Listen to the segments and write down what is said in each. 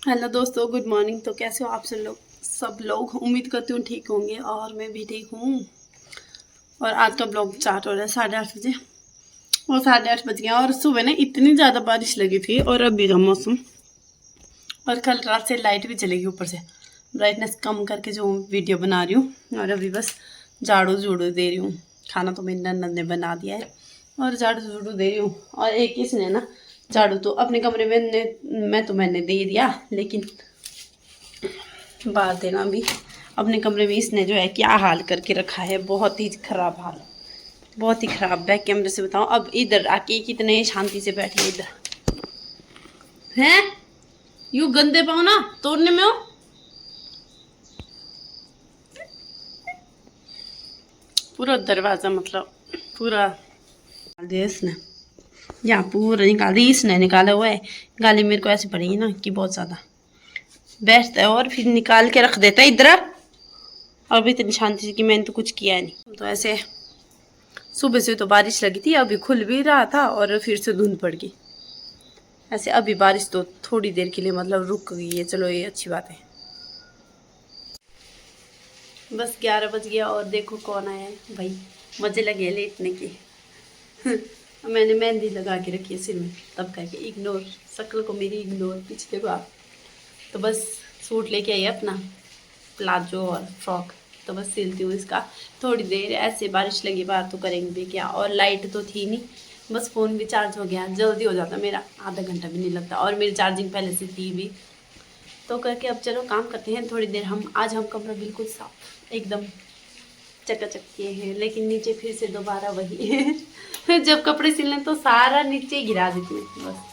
Hello दोस्तों, good morning. तो कैसे हो आप सब लोग उम्मीद करती हूँ ठीक होंगे और मैं भी ठीक हूँ। और आज का ब्लॉग स्टार्ट हो रहा है 8:30 बजे और 8:30 बज गया। और सुबह ना इतनी ज़्यादा बारिश लगी थी और अभी का मौसम, और कल रात से लाइट भी चलेगी ऊपर से। ब्राइटनेस कम करके जो वीडियो बना रही हूँ और अभी बस झाड़ू झूड़ू दे रही हूँ। खाना तो मेरी ननद ने बना दिया है और झाड़ू झूड़ू दे रही हूँ। और एक इसने ना झाड़ू तो अपने कमरे में मैंने दे दिया, लेकिन बाहर देना भी। अपने कमरे में इसने जो है क्या हाल करके रखा है, बहुत ही खराब हाल, बहुत ही खराब। बैक कैमरे से बताऊं। अब इधर आके कितने शांति से बैठी है इधर हैं। यू गंदे पाओ ना तोड़ने में हो। पूरा दरवाजा मतलब पूरा निकाल दिया इसने, यहाँ पूरा निकाल दिया इसने। निकाला हुआ है, गाली मेरे को ऐसी पड़ेगी ना कि बहुत ज्यादा। बैठता है और फिर निकाल के रख देता है इधर। अब इतनी शांति से कि मैंने तो कुछ किया नहीं। तो ऐसे सुबह से तो बारिश लगी थी, अभी खुल भी रहा था और फिर से धुंध पड़ गई। ऐसे अभी बारिश तो थोड़ी देर के लिए मतलब रुक गई है, चलो ये अच्छी बात है। बस 11 बज गया और देखो कौन आया है भाई। मजे लगे लेटने की। मैंने मेहंदी लगा के रखी है सिर में, तब करके इग्नोर, शक्ल को मेरी इग्नोर। पीछे देखो आप। तो बस सूट लेके आई अपना, प्लाजो और फ्रॉक। तो बस सिलती हूँ इसका। थोड़ी देर ऐसे बारिश लगी बाहर तो करेंगे भी क्या। और लाइट तो थी नहीं, बस फ़ोन भी चार्ज हो गया, जल्दी हो जाता मेरा, आधा घंटा भी नहीं लगता। और मेरी चार्जिंग पहले से थी भी। तो करके अब चलो काम करते हैं थोड़ी देर। हम कमरा बिल्कुल साफ एकदम चकाचक किए हैं, लेकिन नीचे फिर से दोबारा वही है। जब कपड़े सिलने तो सारा नीचे गिरा देती हूँ बस।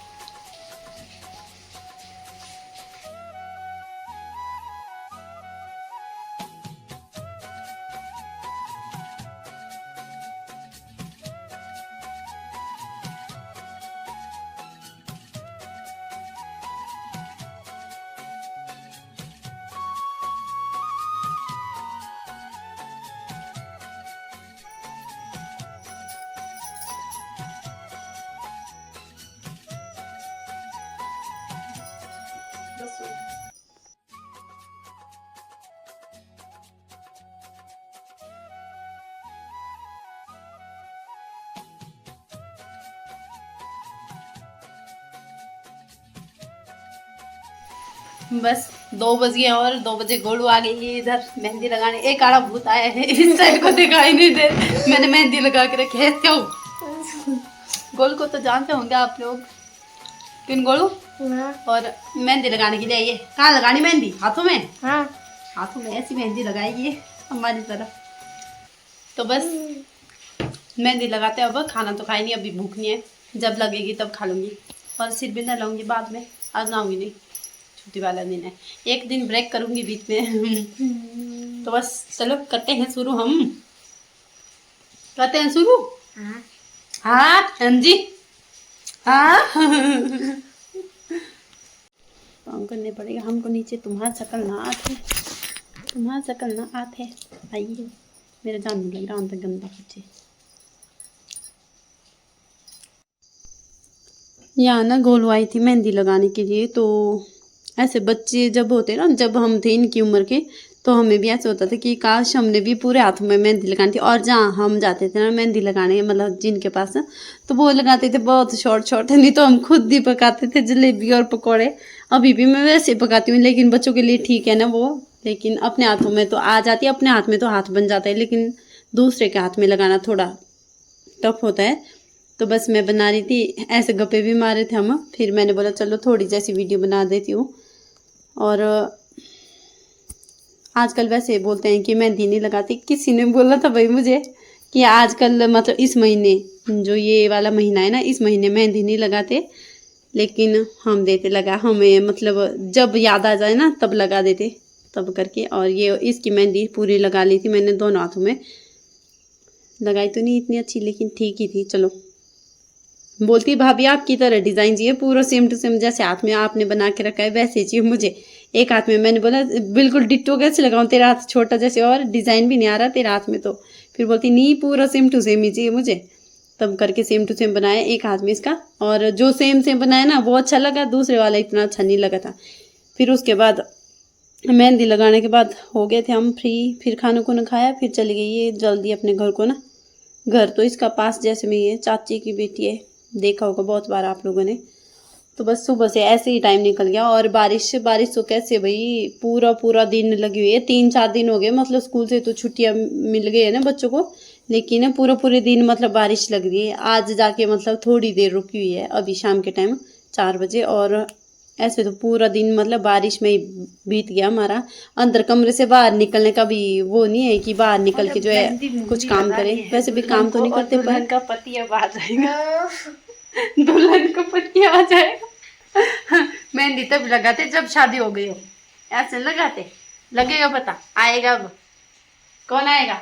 बस 2 बज गए और 2 बजे गोलू आ गई है इधर मेहंदी लगाने। एक काला भूत आया है, इस साइड को दिखाई नहीं दे। मैंने मेहंदी लगा के रखी है। क्यों? गोलू को तो जानते होंगे आप लोग। किन गोलू? और मेहंदी लगाने के लिए आइए। कहाँ लगानी मेहंदी? हाथों में? हाँ, हाथों में ऐसी मेहंदी लगाएगी हमारी तरफ। तो बस मेहंदी लगाते हैं। अब खाना तो खाई नहीं, अभी भूख नहीं है, जब लगेगी तब खा लूँगी। और सिर भी ना लाऊंगी बाद में, आज नहाऊंगी नहीं, छुट्टी वाला दिन है। एक दिन ब्रेक करूंगी बीच में। तो बस चलो करते हैं शुरू। हम करते हैं शुरू। हाँ हाँ जी हाँ। काम करने पड़ेगा हमको नीचे। तुम्हारा शक्ल ना आते, तुम्हारा शक्ल ना आते। आइए, मेरा जान नहीं लग रहा अंदर गंदा कुछ। यहाँ ना गोलू आई थी मेहंदी लगाने के लिए। तो ऐसे बच्चे जब होते ना, जब हम थे इनकी उम्र के, तो हमें भी ऐसे होता था कि काश हमने भी पूरे हाथों में मेहंदी लगानी थी। और जहाँ हम जाते थे ना मेहंदी लगाने, मतलब जिनके पास ना, तो वो लगाते थे बहुत शॉर्ट शॉर्ट। नहीं तो हम खुद ही पकाते थे जलेबी और पकौड़े। अभी भी मैं वैसे पकाती हूँ, लेकिन बच्चों के लिए ठीक है ना वो। लेकिन अपने हाथों में तो आ जाती है, अपने हाथ में तो हाथ बन जाता है, लेकिन दूसरे के हाथ में लगाना थोड़ा टफ होता है। तो बस मैं बना रही थी, ऐसे गप्पे भी मार रहे थे हम। फिर मैंने बोला चलो थोड़ी जैसी वीडियो बना देती हूँ। और आजकल वैसे बोलते हैं कि मेहंदी नहीं लगाती। किसी ने बोला था भाई मुझे कि आजकल मतलब इस महीने, जो ये वाला महीना है ना, इस महीने मेहंदी नहीं लगाते। लेकिन हम देते लगा, हमें मतलब जब याद आ जाए ना तब लगा देते, तब करके। और ये इसकी मेहंदी पूरी लगा ली थी मैंने, दोनों हाथों में लगाई। तो नहीं इतनी अच्छी, लेकिन ठीक ही थी। चलो, बोलती भाभी आपकी तरह डिज़ाइन चाहिए पूरा सेम टू सेम, जैसे हाथ में आपने बना के रखा है वैसे चाहिए मुझे। एक हाथ में मैंने बोला बिल्कुल डिट्टो कैसे लगाऊं, तेरा हाथ छोटा जैसे और डिज़ाइन भी नहीं आ रहा तेरा हाथ में। तो फिर बोलती नहीं पूरा सेम टू सेम ही चाहिए मुझे। तब करके सेम टू सेम बनाया एक हाथ में इसका। और जो सेम सेम बनाया ना वो अच्छा लगा, दूसरे वाला इतना अच्छा नहीं लगा था। फिर उसके बाद मेहंदी लगाने के बाद हो गए थे हम फ्री। फिर खाना खुना खाया, फिर चली गई ये जल्दी अपने घर को ना। घर तो इसका पास जैसे में ही है, चाची की बेटी है, देखा होगा बहुत बार आप लोगों ने। तो बस सुबह से ऐसे ही टाइम निकल गया। और बारिश तो कैसे भाई, पूरा पूरा दिन लगी हुई है। 3-4 दिन हो गए, मतलब स्कूल से तो छुट्टियां मिल गई है ना बच्चों को, लेकिन पूरे दिन मतलब बारिश लग रही है। आज जाके मतलब थोड़ी देर रुकी हुई है, अभी शाम के टाइम 4 बजे। और ऐसे तो पूरा दिन मतलब बारिश में ही बीत गया हमारा। अंदर कमरे से बाहर निकलने का भी वो नहीं है कि बाहर निकल के जो है कुछ काम करें। वैसे भी काम तो नहीं करते, पर का पति अब आ जाएगा। दुल्हन का पति आ जाएगा। मेहंदी तब लगाते जब शादी हो गई हो, ऐसे लगाते। लगेगा पता, आएगा अब। कौन आएगा?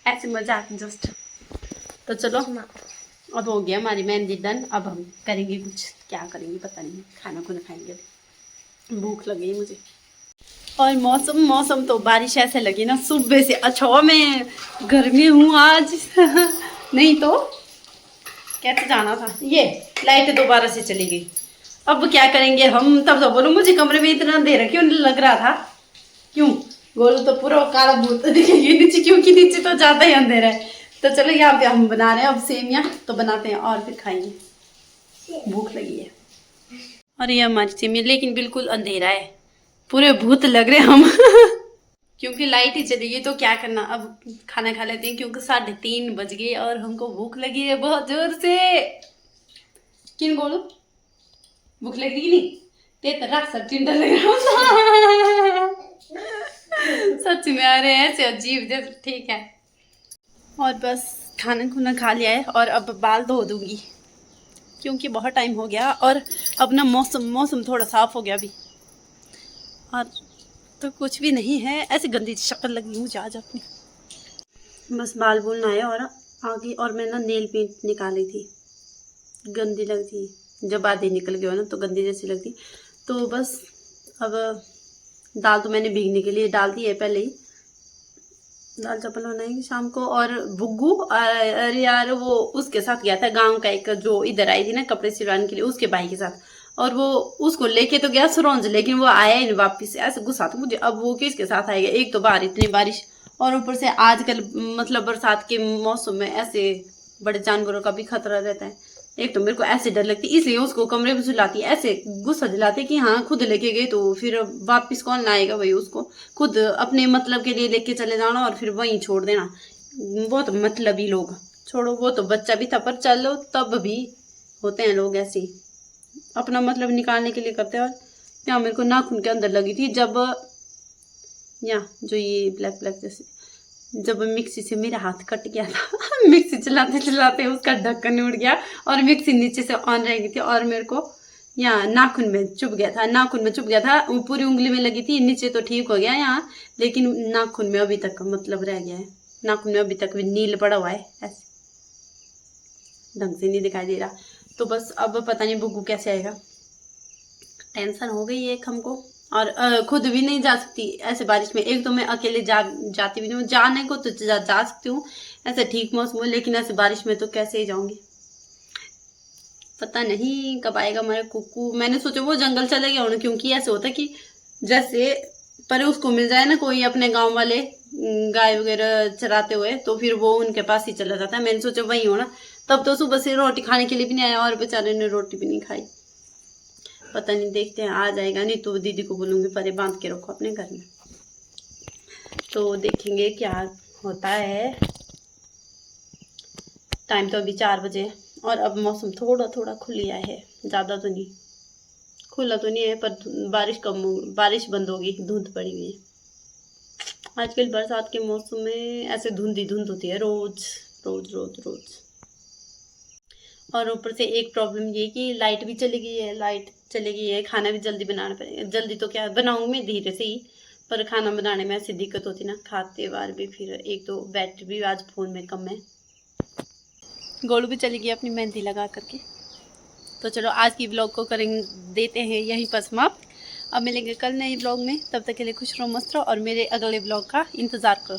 ऐसे मजाक जस्ट। तो चलो, अब हो गया हमारी मेहंदी डन। अब हम करेंगे कुछ, क्या करेंगे पता नहीं, खाना खुना खाएंगे। भूख लगी मुझे। और मौसम तो बारिश ऐसे लगी ना सुबह से। अच्छा मैं घर में हूँ आज। नहीं तो कैसे जाना था। ये लाइट दोबारा से चली गई। अब क्या करेंगे हम। तब तो बोलो मुझे कमरे में इतना अंधेरा क्यों लग रहा था। क्यों बोलो तो पूरा काला भूत दिखेगी नीचे, क्योंकि नीचे तो ज्यादा ही अंधेरा है। तो चलो यहाँ पे हम बना रहे हैं अब सेमियाँ, तो बनाते हैं और फिर खाएंगे। भूख लगी है। और ये हमारी सेमियाँ, लेकिन बिल्कुल अंधेरा है, पूरे भूत लग रहे हम। क्योंकि लाइट ही चली गई तो क्या करना। अब खाना खा लेते हैं, क्योंकि 3:30 बज गए और हमको भूख लगी है बहुत जोर से। किन बोलो भूख लग रही नहीं ते तरह सब चिंता लग रहा। सच में आ रहे हैं ऐसे अजीब दे। ठीक है, और बस खाना खुना खा लिया है और अब बाल धो दूंगी, क्योंकि बहुत टाइम हो गया। और अब ना मौसम थोड़ा साफ हो गया अभी। और तो कुछ भी नहीं है, ऐसे गंदी शक्ल लगी मुझे आज अपनी। बस बाल बोलना है और आगे। और मैं ना नेल पेंट निकाली थी, गंदी लगती, जब आधे निकल गए हो ना तो गंदी जैसी लगती। तो बस अब दाल तो मैंने भीगने के लिए डाल दी है पहले ही। दाल चावल बनाएंगे शाम को। और बुग्गू, अरे यार वो उसके साथ गया था गांव का एक, जो इधर आई थी ना कपड़े सिलवाने के लिए, उसके भाई के साथ। और वो उसको लेके तो गया सुरंज, लेकिन वो आया ही नहीं वापिस। ऐसे गुस्सा था मुझे। अब वो किसके साथ आएगा, एक तो बाहर इतनी बारिश, और ऊपर से आजकल मतलब बरसात के मौसम में ऐसे बड़े जानवरों का भी खतरा रहता है। एक तो मेरे को ऐसे डर लगती, इसलिए उसको कमरे में सुलाती, ऐसे गुस्सा दिलाते कि हाँ खुद लेके गए तो फिर वापिस कौन लाएगा भाई उसको। खुद अपने मतलब के लिए लेके चले जाना और फिर वहीं छोड़ देना। बहुत मतलबी लोग। छोड़ो, वो तो बच्चा भी था, पर चलो तब भी होते हैं लोग ऐसे अपना मतलब निकालने के लिए करते हैं। और यहाँ मेरे को नाखून के अंदर लगी थी, जब यहाँ जो ये ब्लैक ब्लैक जैसे, जब मिक्सी से मेरा हाथ कट गया था। मिक्सी चलाते चलाते उसका ढक्कन उड़ गया और मिक्सी नीचे से ऑन रह गई थी, और मेरे को यहाँ नाखून में चुभ गया था। नाखून में चुभ गया था, पूरी उंगली में लगी थी, नीचे तो ठीक हो गया यहाँ, लेकिन नाखून में अभी तक मतलब रह गया है। नाखून में अभी तक भी नील पड़ा हुआ है, ऐसे ढंग से नहीं दिखाई दे रहा। तो बस अब पता नहीं बुग्गू कैसे आएगा। टेंशन हो गई एक हमको। और खुद भी नहीं जा सकती ऐसे बारिश में। एक तो मैं अकेले जाती भी नहीं हूँ, जाने को तो जा सकती हूँ ऐसे ठीक मौसम हो, लेकिन ऐसे बारिश में तो कैसे ही जाऊंगी। पता नहीं कब आएगा हमारा कुक्कू। मैंने सोचा वो जंगल चले गया होना, क्योंकि ऐसे होता है कि जैसे पर उसको मिल जाए ना कोई अपने गांव वाले गाय वगैरह चराते हुए, तो फिर वो उनके पास ही चला जाता है। मैंने सोचा वही होना। तब तो सुबह से रोटी खाने के लिए भी नहीं आया, और बेचारे ने रोटी भी नहीं खाई। पता नहीं, देखते हैं आ जाएगा, नहीं तो दीदी को बोलूँगी परे बांध के रखो अपने घर में। तो देखेंगे क्या होता है। टाइम तो अभी 4 बजे है, और अब मौसम थोड़ा थोड़ा खुल गया है, ज़्यादा तो नहीं खुला तो नहीं है, पर बारिश बंद होगी, धुंध पड़ी हुई है। आजकल बरसात के मौसम में ऐसे धुंध ही धुंध होती है, रोज रोज रोज रोज। और ऊपर से एक प्रॉब्लम ये कि लाइट भी चली गई है। लाइट चली गई है, खाना भी जल्दी बनाना पड़ेगा। जल्दी तो क्या बनाऊँ मैं, धीरे से ही, पर खाना बनाने में ऐसी दिक्कत होती ना, खाते बार भी। फिर एक तो बैटरी भी आज फ़ोन में कम है। गोलू भी चली गई अपनी मेहंदी लगा करके। तो चलो आज की ब्लॉग को करेंगे, देते हैं यहीं पर समाप्त। अब मिलेंगे कल नए ब्लॉग में, तब तक के लिए खुश रहो, मस्त रहो, और मेरे अगले ब्लॉग का इंतज़ार करो।